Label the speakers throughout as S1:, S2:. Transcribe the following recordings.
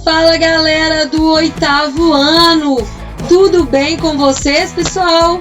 S1: Fala galera do 8º ano, tudo bem com vocês, pessoal?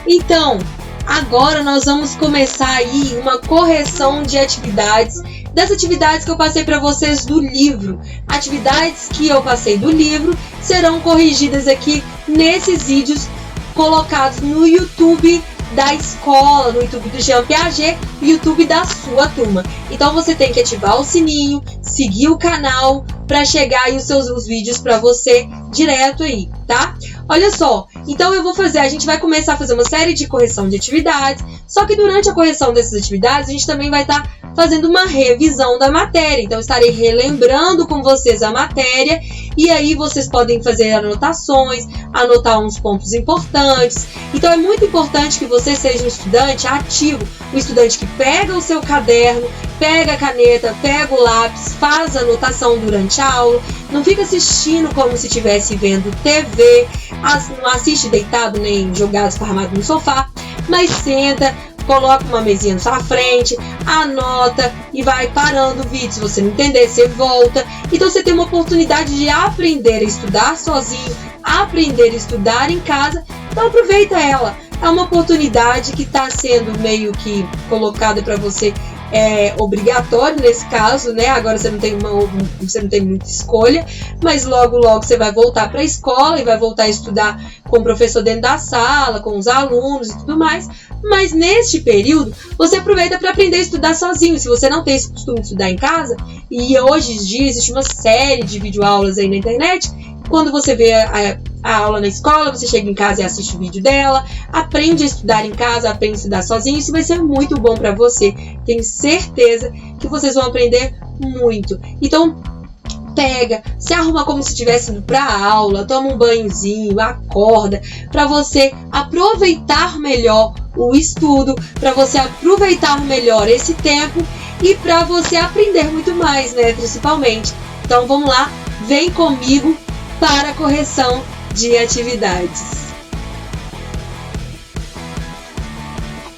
S1: Então, agora nós vamos começar aí uma correção de atividades, das atividades que eu passei para vocês do livro. Atividades que eu passei do livro serão corrigidas aqui nesses vídeos colocados no YouTube da escola, no YouTube do Jean Piaget, YouTube da sua turma. Então você tem que ativar o sininho, seguir o canal para chegar aí os vídeos para você direto aí, tá? Olha só, então a gente vai começar a fazer uma série de correção de atividades, só que durante a correção dessas atividades a gente também vai estar fazendo uma revisão da matéria. Então estarei relembrando com vocês a matéria e aí vocês podem fazer anotações, anotar uns pontos importantes. Então é muito importante que você seja um estudante ativo, um estudante que pega o seu caderno, pega a caneta, pega o lápis, faz a anotação durante a aula, não fica assistindo como se estivesse vendo TV, não assiste deitado nem jogado esparramado no sofá, mas senta, coloca uma mesinha na sua frente, anota e vai parando o vídeo. Se você não entender, você volta. Então você tem uma oportunidade de aprender a estudar sozinho, aprender a estudar em casa, então aproveita ela. É uma oportunidade que está sendo meio que colocada para você, obrigatório nesse caso, né? Agora você não tem muita escolha, mas logo você vai voltar para a escola e vai voltar a estudar com o professor dentro da sala, com os alunos e tudo mais. Mas neste período, você aproveita para aprender a estudar sozinho. Se você não tem esse costume de estudar em casa, e hoje em dia existe uma série de videoaulas aí na internet, quando você vê a aula na escola, você chega em casa e assiste o vídeo dela, aprende a estudar em casa, aprende a estudar sozinho. Isso vai ser muito bom para você. Tenho certeza que vocês vão aprender muito. Então, pega, se arruma como se estivesse indo para a aula, toma um banhozinho, acorda, para você aproveitar melhor o estudo, para você aproveitar melhor esse tempo e para você aprender muito mais, né, principalmente. Então, vamos lá, vem comigo para a correção de atividades.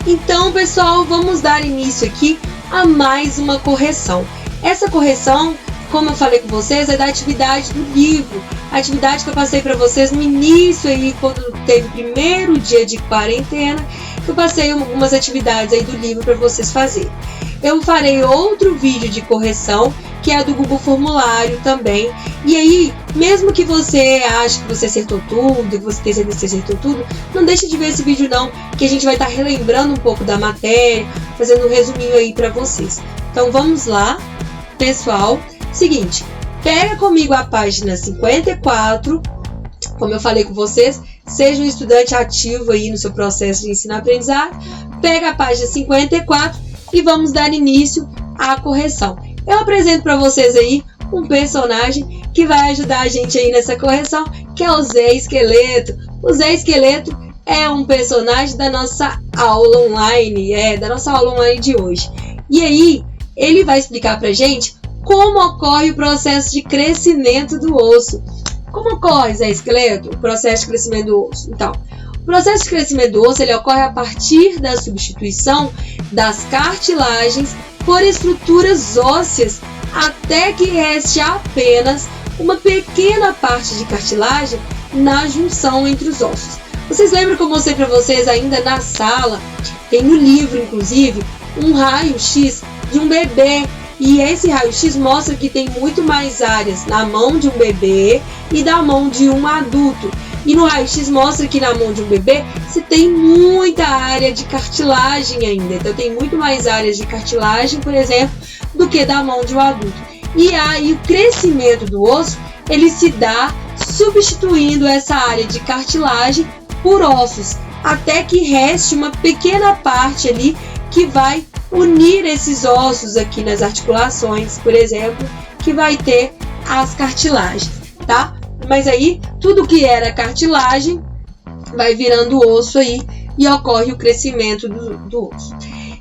S1: Então, pessoal, vamos dar início aqui a mais uma correção. Essa correção, como eu falei com vocês, é da atividade do livro. A atividade que eu passei para vocês no início aí, quando teve o primeiro dia de quarentena, que eu passei algumas atividades aí do livro para vocês fazerem. Eu farei outro vídeo de correção, que é do Google Formulário também. E aí, mesmo que você ache que você acertou tudo, que você tenha certeza que você acertou tudo, não deixe de ver esse vídeo não, que a gente vai estar relembrando um pouco da matéria, fazendo um resuminho aí para vocês. Então vamos lá, pessoal. Seguinte, pega comigo a página 54, como eu falei com vocês, seja um estudante ativo aí no seu processo de ensino-aprendizagem. Pega a página 54 e vamos dar início à correção. Eu apresento para vocês aí um personagem que vai ajudar a gente aí nessa correção, que é o Zé Esqueleto. O Zé Esqueleto é um personagem da nossa aula online, de hoje. E aí, ele vai explicar pra gente como ocorre o processo de crescimento do osso. Como ocorre, Zé Esqueleto, o processo de crescimento do osso? Então, o processo de crescimento do osso ele ocorre a partir da substituição das cartilagens por estruturas ósseas até que reste apenas uma pequena parte de cartilagem na junção entre os ossos. Vocês lembram que eu mostrei para vocês ainda na sala, tem no livro inclusive, um raio-x de um bebê. E esse raio-x mostra que tem muito mais áreas na mão de um bebê e da mão de um adulto. E no raio-x mostra que na mão de um bebê se tem muita área de cartilagem ainda. Então tem muito mais áreas de cartilagem, por exemplo, do que da mão de um adulto. E aí o crescimento do osso, ele se dá substituindo essa área de cartilagem por ossos, até que reste uma pequena parte ali que vai unir esses ossos aqui nas articulações, por exemplo, que vai ter as cartilagens, tá? Mas aí, tudo que era cartilagem vai virando osso aí e ocorre o crescimento do osso.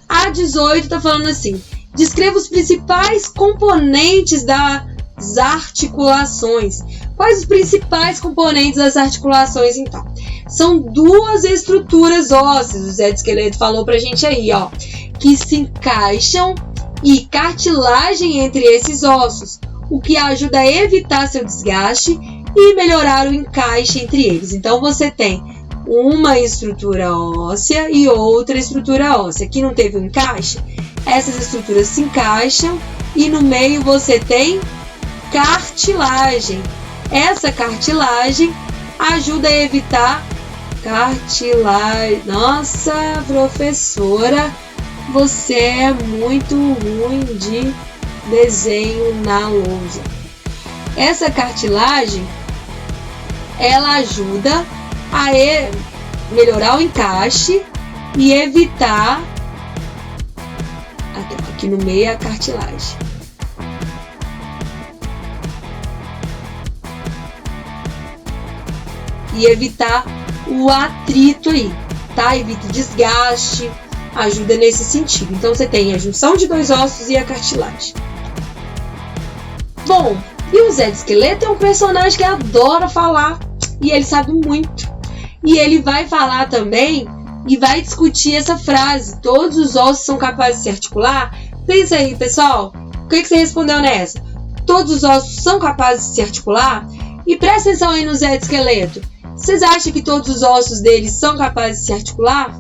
S1: A 18 está falando assim, descreva os principais componentes das articulações. Quais os principais componentes das articulações, então? São duas estruturas ósseas, o Zé Esqueleto falou pra gente aí, ó, que se encaixam e cartilagem entre esses ossos. o que ajuda a evitar seu desgaste e melhorar o encaixe entre eles. Então você tem uma estrutura óssea e outra estrutura óssea. Aqui não teve um encaixe, essas estruturas se encaixam e no meio você tem cartilagem. Essa cartilagem ajuda a evitar cartilagem. Nossa, professora, você é muito ruim de desenho na lousa. Essa cartilagem, ela ajuda a melhorar o encaixe e evitar, aqui no meio, a cartilagem. E evitar o atrito aí, tá? Evita o desgaste, ajuda nesse sentido. Então você tem a junção de dois ossos e a cartilagem. Bom, e o Zé de Esqueleto é um personagem que adora falar e ele sabe muito. E ele vai falar também e vai discutir essa frase: todos os ossos são capazes de se articular. Pensa aí, pessoal, o que você respondeu nessa? Todos os ossos são capazes de se articular? E presta atenção aí no Zé de Esqueleto. Vocês acham que todos os ossos deles são capazes de se articular?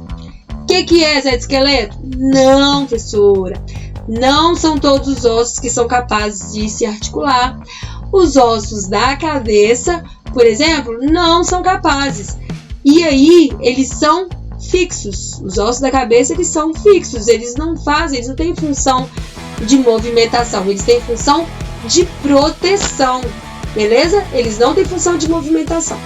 S1: O que é, Zé de Esqueleto? Não, professora. Não são todos os ossos que são capazes de se articular. Os ossos da cabeça, por exemplo, não são capazes. E aí, eles são fixos. Os ossos da cabeça, eles são fixos. Eles não têm função de movimentação. Eles têm função de proteção. Beleza? Eles não têm função de movimentação.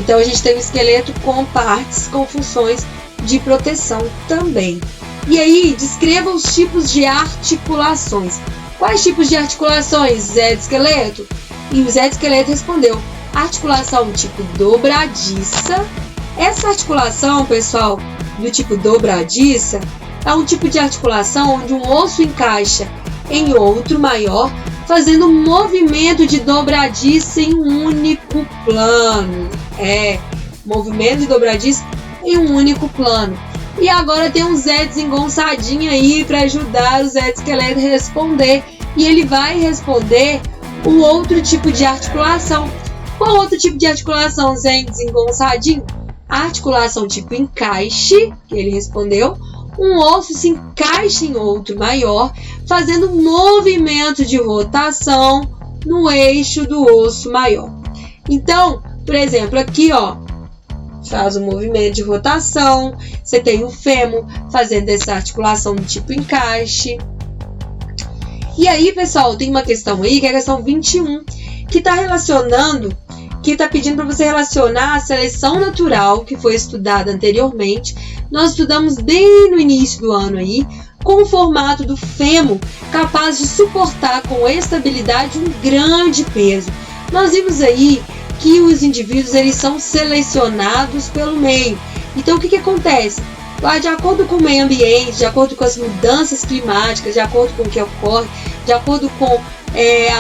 S1: Então, a gente tem um esqueleto com partes, com funções de proteção também. E aí, descreva os tipos de articulações. Quais tipos de articulações, Zé de Esqueleto? E o Zé de Esqueleto respondeu: articulação tipo dobradiça. Essa articulação, pessoal, do tipo dobradiça, é um tipo de articulação onde um osso encaixa em outro maior, fazendo um movimento de dobradiça em um único plano. Movimento de dobradiça em um único plano. E agora tem um Zé desengonçadinho aí para ajudar o Zé de Esqueleto a responder. E ele vai responder um outro tipo de articulação. Qual outro tipo de articulação, Zé desengonçadinho? A articulação tipo encaixe, que ele respondeu. Um osso se encaixa em outro maior, fazendo um movimento de rotação no eixo do osso maior. Então, por exemplo, aqui, ó, faz um movimento de rotação. Você tem o fêmur fazendo essa articulação do tipo encaixe. E aí, pessoal, tem uma questão aí, que é a questão 21, que está relacionando, que está pedindo para você relacionar a seleção natural, que foi estudada anteriormente. Nós estudamos bem no início do ano aí, com o formato do fêmur, capaz de suportar com estabilidade um grande peso. Nós vimos aí que os indivíduos eles são selecionados pelo meio. Então, o que acontece? De acordo com o meio ambiente, de acordo com as mudanças climáticas, de acordo com o que ocorre, de acordo com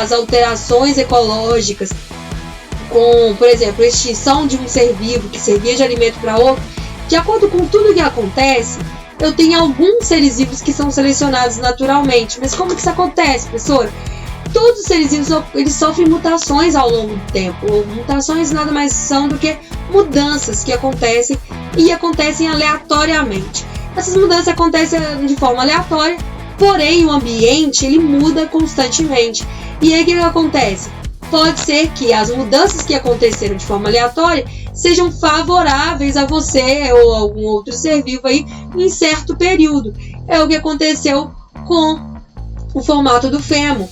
S1: as alterações ecológicas, com, por exemplo, a extinção de um ser vivo que servia de alimento para outro, de acordo com tudo que acontece, eu tenho alguns seres vivos que são selecionados naturalmente. Mas como que isso acontece, professora? Todos os seres vivos eles sofrem mutações ao longo do tempo. Mutações nada mais são do que mudanças que acontecem e acontecem aleatoriamente. Essas mudanças acontecem de forma aleatória, porém o ambiente ele muda constantemente. E aí o que acontece? Pode ser que as mudanças que aconteceram de forma aleatória sejam favoráveis a você ou a algum outro ser vivo aí em certo período. É o que aconteceu com o formato do fêmur.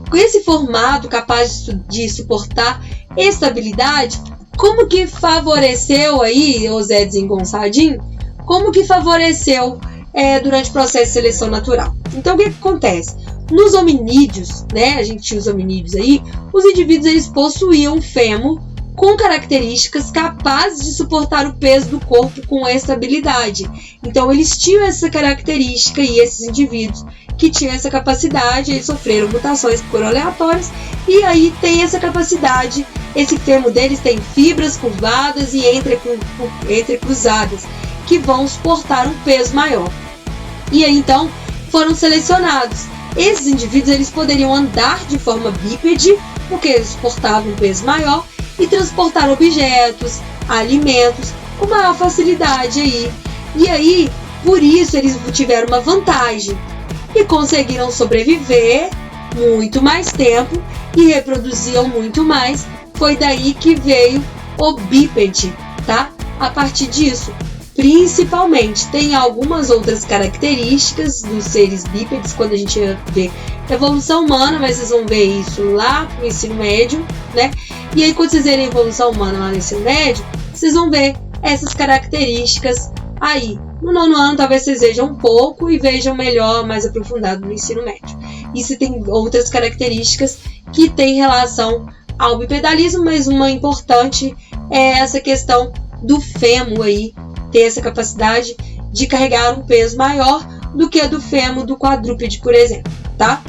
S1: Com esse formato capaz de suportar estabilidade, como que favoreceu aí, o Zé desengonçadinho, como que favoreceu durante o processo de seleção natural? Então, o que acontece? Nos hominídeos, né, a gente tinha os hominídeos aí, os indivíduos eles possuíam um fêmur com características capazes de suportar o peso do corpo com estabilidade. Então, eles tinham essa característica e esses indivíduos que tinham essa capacidade, eles sofreram mutações que foram aleatórias e aí tem essa capacidade, esse fêmur deles tem fibras curvadas e entrecruzadas que vão suportar um peso maior. E aí, então, foram selecionados. Esses indivíduos eles poderiam andar de forma bípede, porque eles portavam um peso maior, e transportar objetos, alimentos com maior facilidade aí. E aí, por isso, eles tiveram uma vantagem e conseguiram sobreviver muito mais tempo e reproduziam muito mais. Foi daí que veio o bípede, tá? A partir disso, principalmente, tem algumas outras características dos seres bípedes quando a gente vê evolução humana, mas vocês vão ver isso lá no ensino médio, né? E aí, quando vocês verem evolução humana lá no ensino médio, vocês vão ver essas características aí. No 9º ano, talvez vocês vejam um pouco e vejam melhor, mais aprofundado no ensino médio. E se tem outras características que têm relação ao bipedalismo, mas uma importante é essa questão do fêmur aí, ter essa capacidade de carregar um peso maior do que a do fêmur do quadrúpede, por exemplo, tá?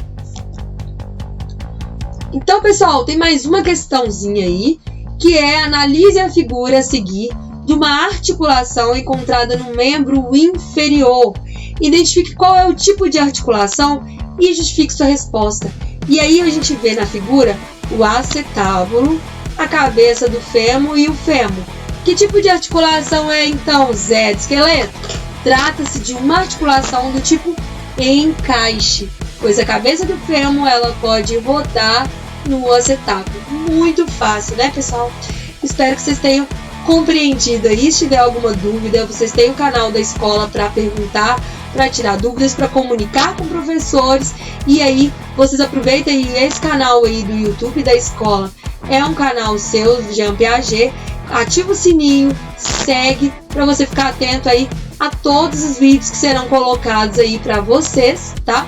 S1: Então, pessoal, tem mais uma questãozinha aí, que é analise a figura a seguir de uma articulação encontrada no membro inferior. Identifique qual é o tipo de articulação e justifique sua resposta. E aí a gente vê na figura o acetábulo, a cabeça do fêmur e o fêmur. Que tipo de articulação é então, Zé, de esqueleto? Trata-se de uma articulação do tipo encaixe, pois a cabeça do fêmur ela pode rodar no acetábulo. Muito fácil, né, pessoal? Espero que vocês tenham compreendido aí. Se tiver alguma dúvida, vocês têm o canal da escola para perguntar, para tirar dúvidas, para comunicar com professores. E aí, vocês aproveitem aí esse canal aí do YouTube da escola. É um canal seu, Jean Piaget. Ativa o sininho, segue, para você ficar atento aí a todos os vídeos que serão colocados aí para vocês, tá?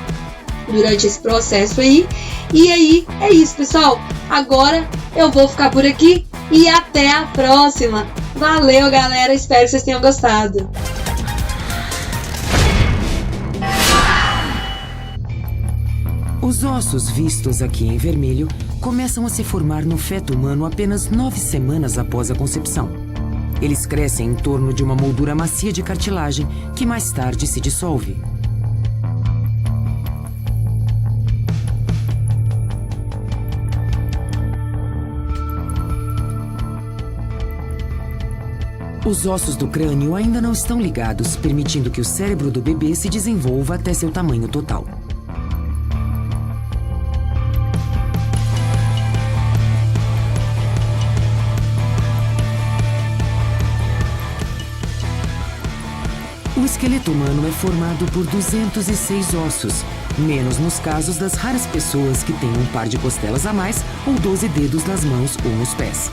S1: Durante esse processo aí. E aí, é isso, pessoal. Agora eu vou ficar por aqui e até a próxima. Valeu, galera. Espero que vocês tenham gostado.
S2: Os ossos vistos aqui em vermelho começam a se formar no feto humano apenas 9 semanas após a concepção. Eles crescem em torno de uma moldura macia de cartilagem que mais tarde se dissolve. Os ossos do crânio ainda não estão ligados, permitindo que o cérebro do bebê se desenvolva até seu tamanho total. O esqueleto humano é formado por 206 ossos, menos nos casos das raras pessoas que têm um par de costelas a mais ou 12 dedos nas mãos ou nos pés.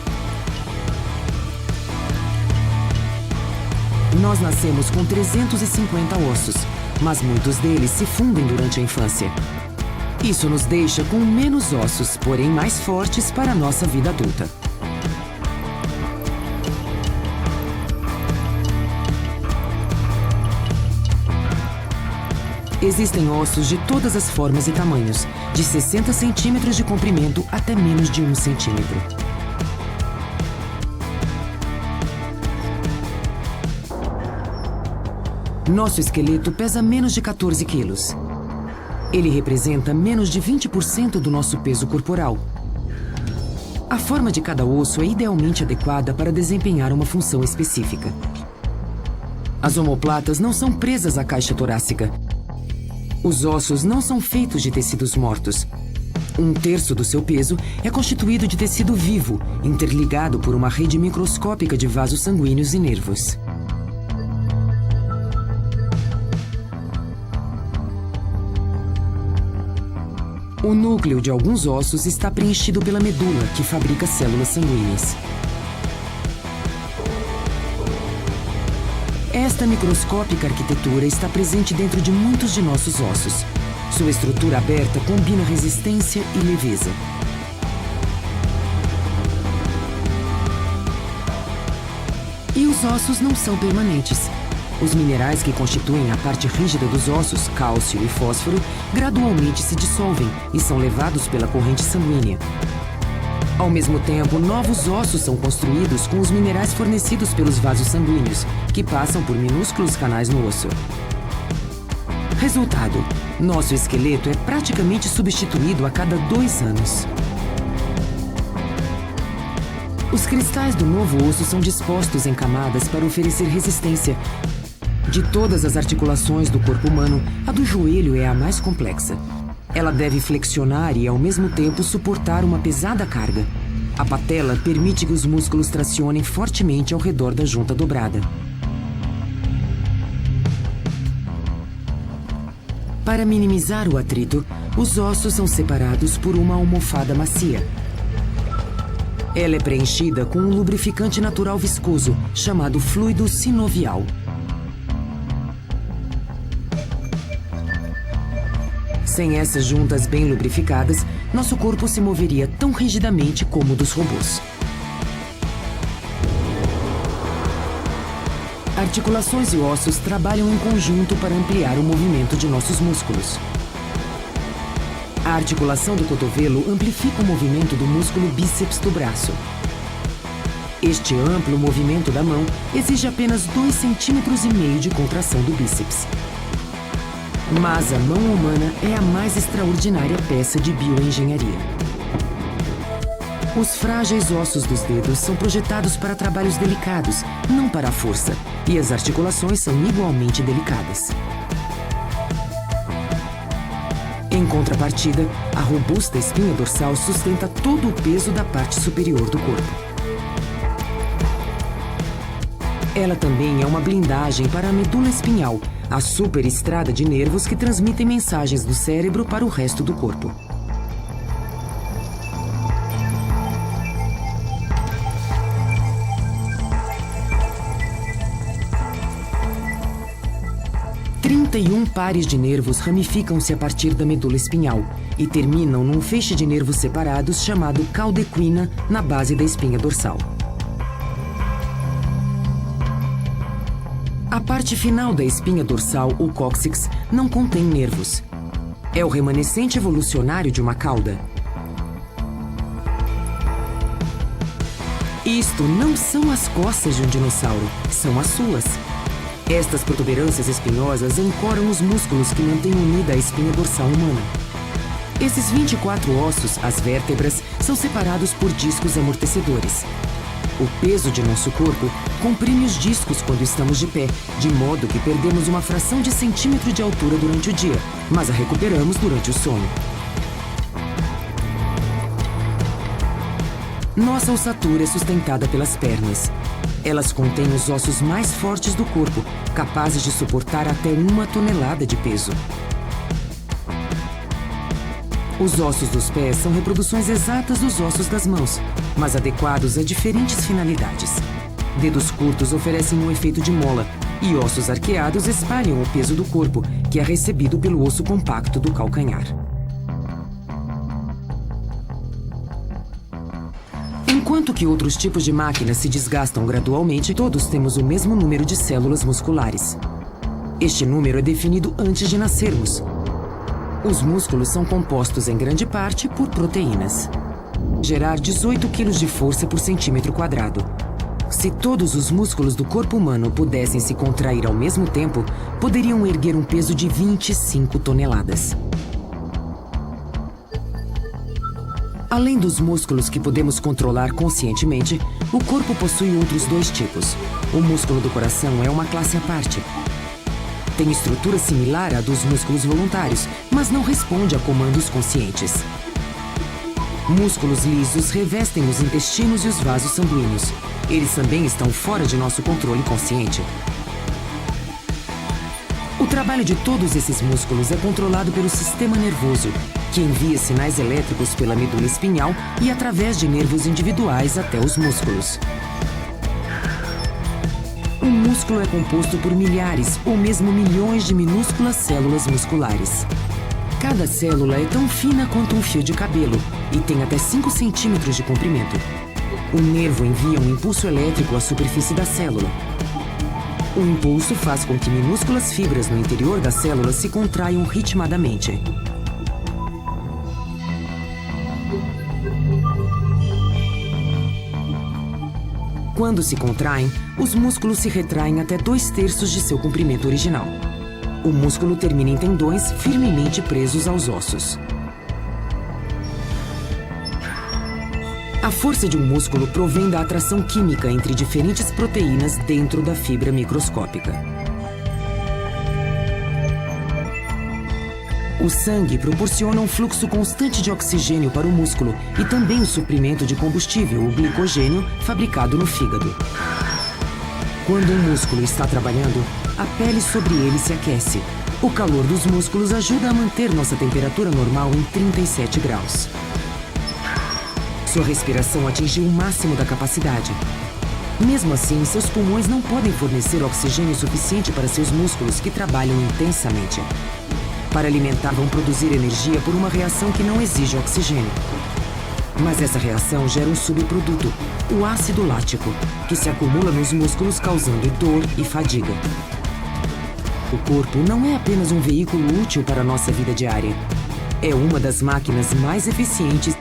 S2: Nós nascemos com 350 ossos, mas muitos deles se fundem durante a infância. Isso nos deixa com menos ossos, porém mais fortes para a nossa vida adulta. Existem ossos de todas as formas e tamanhos, de 60 centímetros de comprimento até menos de 1 centímetro. Nosso esqueleto pesa menos de 14 quilos. Ele representa menos de 20% do nosso peso corporal. A forma de cada osso é idealmente adequada para desempenhar uma função específica. As omoplatas não são presas à caixa torácica. Os ossos não são feitos de tecidos mortos. 1/3 do seu peso é constituído de tecido vivo, interligado por uma rede microscópica de vasos sanguíneos e nervos. O núcleo de alguns ossos está preenchido pela medula, que fabrica células sanguíneas. Esta microscópica arquitetura está presente dentro de muitos de nossos ossos. Sua estrutura aberta combina resistência e leveza. E os ossos não são permanentes. Os minerais que constituem a parte rígida dos ossos, cálcio e fósforo, gradualmente se dissolvem e são levados pela corrente sanguínea. Ao mesmo tempo, novos ossos são construídos com os minerais fornecidos pelos vasos sanguíneos, que passam por minúsculos canais no osso. Resultado: nosso esqueleto é praticamente substituído a cada 2 anos. Os cristais do novo osso são dispostos em camadas para oferecer resistência. De todas as articulações do corpo humano, a do joelho é a mais complexa. Ela deve flexionar e, ao mesmo tempo, suportar uma pesada carga. A patela permite que os músculos tracionem fortemente ao redor da junta dobrada. Para minimizar o atrito, os ossos são separados por uma almofada macia. Ela é preenchida com um lubrificante natural viscoso, chamado fluido sinovial. Sem essas juntas bem lubrificadas, nosso corpo se moveria tão rigidamente como o dos robôs. Articulações e ossos trabalham em conjunto para ampliar o movimento de nossos músculos. A articulação do cotovelo amplifica o movimento do músculo bíceps do braço. Este amplo movimento da mão exige apenas 2,5 cm de contração do bíceps. Mas a mão humana é a mais extraordinária peça de bioengenharia. Os frágeis ossos dos dedos são projetados para trabalhos delicados, não para a força, e as articulações são igualmente delicadas. Em contrapartida, a robusta espinha dorsal sustenta todo o peso da parte superior do corpo. Ela também é uma blindagem para a medula espinhal, a superestrada de nervos que transmitem mensagens do cérebro para o resto do corpo. Trinta e um pares de nervos ramificam-se a partir da medula espinhal e terminam num feixe de nervos separados chamado caldequina na base da espinha dorsal. A parte final da espinha dorsal, o cóccix, não contém nervos. É o remanescente evolucionário de uma cauda. Isto não são as costas de um dinossauro, são as suas. Estas protuberâncias espinhosas ancoram os músculos que mantêm unida a espinha dorsal humana. Esses 24 ossos, as vértebras, são separados por discos amortecedores. O peso de nosso corpo comprime os discos quando estamos de pé, de modo que perdemos uma fração de centímetro de altura durante o dia, mas a recuperamos durante o sono. Nossa ossatura é sustentada pelas pernas. Elas contêm os ossos mais fortes do corpo, capazes de suportar até 1 tonelada de peso. Os ossos dos pés são reproduções exatas dos ossos das mãos, mas adequados a diferentes finalidades. Dedos curtos oferecem um efeito de mola, e ossos arqueados espalham o peso do corpo, que é recebido pelo osso compacto do calcanhar. Enquanto que outros tipos de máquinas se desgastam gradualmente, todos temos o mesmo número de células musculares. Este número é definido antes de nascermos. Os músculos são compostos em grande parte por proteínas. Gerar 18 kg de força por centímetro quadrado. Se todos os músculos do corpo humano pudessem se contrair ao mesmo tempo, poderiam erguer um peso de 25 toneladas. Além dos músculos que podemos controlar conscientemente, o corpo possui outros 2 tipos. O músculo do coração é uma classe à parte. Tem estrutura similar à dos músculos voluntários, mas não responde a comandos conscientes. Músculos lisos revestem os intestinos e os vasos sanguíneos. Eles também estão fora de nosso controle consciente. O trabalho de todos esses músculos é controlado pelo sistema nervoso, que envia sinais elétricos pela medula espinhal e através de nervos individuais até os músculos. Um músculo é composto por milhares ou mesmo milhões de minúsculas células musculares. Cada célula é tão fina quanto um fio de cabelo e tem até 5 centímetros de comprimento. O nervo envia um impulso elétrico à superfície da célula. O impulso faz com que minúsculas fibras no interior da célula se contraiam ritmadamente. Quando se contraem, os músculos se retraem até 2/3 de seu comprimento original. O músculo termina em tendões firmemente presos aos ossos. A força de um músculo provém da atração química entre diferentes proteínas dentro da fibra microscópica. O sangue proporciona um fluxo constante de oxigênio para o músculo e também o suprimento de combustível, o glicogênio, fabricado no fígado. Quando um músculo está trabalhando, a pele sobre ele se aquece. O calor dos músculos ajuda a manter nossa temperatura normal em 37 graus. Sua respiração atingiu o máximo da capacidade. Mesmo assim, seus pulmões não podem fornecer oxigênio suficiente para seus músculos que trabalham intensamente. Para alimentar, vão produzir energia por uma reação que não exige oxigênio. Mas essa reação gera um subproduto, o ácido lático, que se acumula nos músculos causando dor e fadiga. O corpo não é apenas um veículo útil para a nossa vida diária. É uma das máquinas mais eficientes